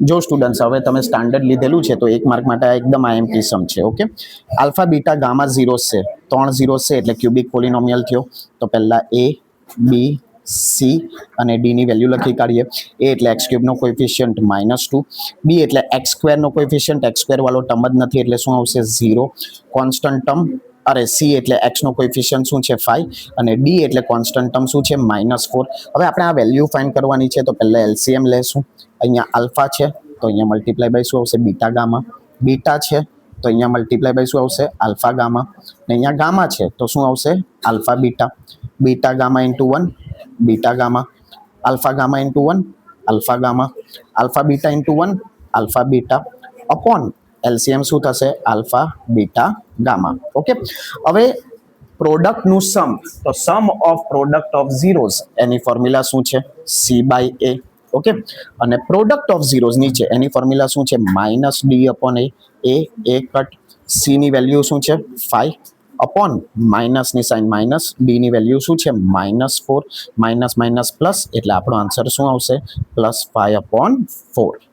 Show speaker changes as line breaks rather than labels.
જો સ્ટુડન્ટ્સ હવે તમે સ્ટાન્ડર્ડ લીધેલું છે તો 1 માર્ક માટે આ એકદમ આઈએમપી સમ છે. Okay, alpha beta gamma zeros છે, 3 ઝીરોસ છે એટલે ક્યુબિક પોલિનોમિયલ થયો. તો પહેલા a b c અને d ની વેલ્યુ લખી કાઢીએ. a એટલે x ક્યુબ નો કોએફિશિયન્ટ -2, b એટલે x સ્ક્વેર નો કોએફિશિયન્ટ, x સ્ક્વેર વાળો ટર્મ જ નથી એટલે શું આવશે 0, કોન્સ્ટન્ટ ટર્મ અરે c એટલે x નો કોએફિશિયન્ટ શું છે 5 અને d એટલે કોન્સ્ટન્ટ ટર્મ શું છે -4. હવે આપણે આ વેલ્યુ ફાઇન્ડ કરવાની છે તો પહેલા એલસીએમ લેશું. અહીંયા આલ્ફા છે તો અહીંયા મલ્ટીપ્લાય બાય શું આવશે બીટા ગામા, બીટા છે તો અહીંયા મલ્ટીપ્લાય બાય શું આવશે આલ્ફા ગામા, ને અહીંયા ગામા છે તો શું આવશે alpha beta, beta gamma into 1 beta gamma, alpha gamma into 1 alpha gamma, alpha beta into 1 alpha beta upon LCM શું થશે આલ્ફા બીટા ગામા. ઓકે, હવે પ્રોડક્ટનું સમ, તો sum of product of zeros એની ફોર્મ્યુલા શું છે c બાય a. ઓકે, અને product of zeros નીચે એની ફોર્મ્યુલા શું છે -d અપોન a કટ, c ની વેલ્યુ શું છે 5 અપોન માઇનસની સાઇન માઇનસ, d ની વેલ્યુ શું છે -4, માઇનસ માઇનસ પ્લસ એટલે આપણો આન્સર શું આવશે +5/4.